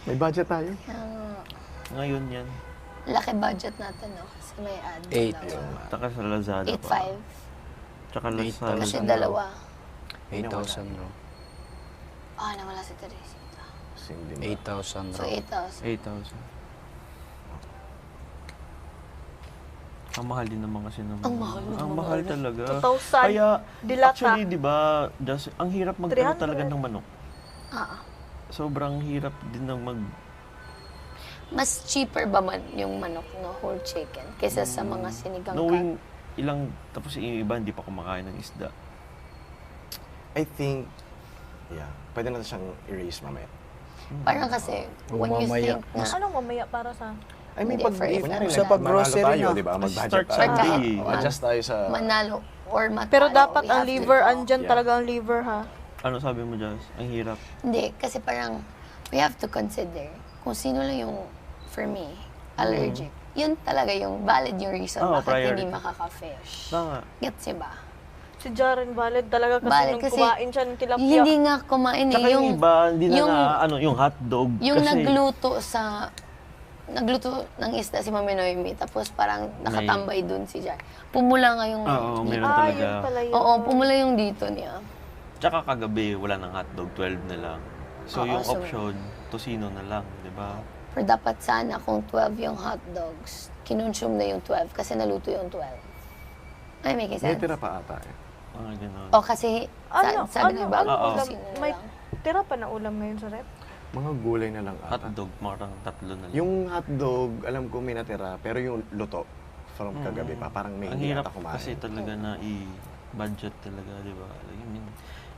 May budget tayo. Ngayon yan. Laki budget natin, no? Kasi may ad. 8. Taka sa Lazada pa. 8.5. Tsaka sa Eight Kasi Lazada. dalawa. 8,000 bro. Nawala si Teresita. Hindi 8,000 So, bro. 8,000. 8,000. Ang mahal din naman kasi naman. Ang mahal ng Ang mga mahal ano. talaga. 2,000 Kaya, dilata. actually, di ba, ang hirap magkaroon 300. talaga ng manok. Sobrang hirap din ng Mas cheaper ba man yung manok, no? Whole chicken, kaysa sa mga sinigang knowing ilang, tapos yung iba hindi pa kumakain ng isda. I think, pwede natin siyang erase mamaya. Parang kasi, when you Mamaya. think na, Anong mamaya para sa... I mean, Hindi, pag, for if kunyari, ano Sa lang. pag-grocery manalo tayo, na. di ba? Mag-budget Start tayo. sa Kahit day. Adjust tayo sa... manalo or matalo. Pero dapat we ang have to- liver, andyan Yeah. talaga ang liver ha. Ano sabi mo, Jazz? Ang hirap. Hindi, kasi parang, we have to consider kung sino lang yung, for me, allergic. Yun talaga yung valid yung reason Oo, bakit hindi priority. makaka-fish. Tama. Gets niyo ba? Si Jaren valid talaga kasi Valid nung kasi kumain siya ng tilapia. Hindi nga kumain eh. Tsaka yung iba, hindi na yung, yung hotdog. yung kasi, nagluto ng isda si Mami Noemi, tapos parang nakatambay dun si Jar. Pumula nga yung Oo, dito. meron talaga. yun pala yun. Oo, pumula yung dito niya. Tsaka kagabi, wala ng hotdog, 12 na lang. So Oo, yung so- option, tosino na lang, di ba? Pero dapat sana kung 12 yung hot dogs, kinonsume na yung 12 kasi naluto yung 12. Ay, make May sense? tira pa ata eh. Mga ganun. O kasi, sabi ng bago, Oo. ulam? sino na May lang. tira pa na ulam ngayon sa rep? Mga gulay na lang ata. Hotdog, marang 3 na lang. Yung hotdog, alam ko may natira, pero yung luto from kagabi pa, parang may Ang hindi hirap ata kumain. kasi talaga na i-budget talaga, di ba? Like, I mean,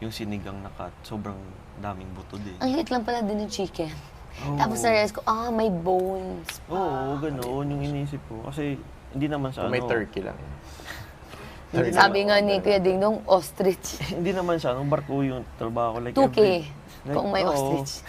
yung sinigang na cut, sobrang daming buto din. Ang hit lang pala din ng chicken. Oo. Tapos na-realize ko, may bones pa. Oo, ganoon yung inisip ko. Kasi hindi naman sa Kung may ano. turkey lang. Sabi nga ni Kuya Ding nung ostrich. Hindi naman sa anong barko yung trabaho. Like 2K every- like, kung may oo. ostrich.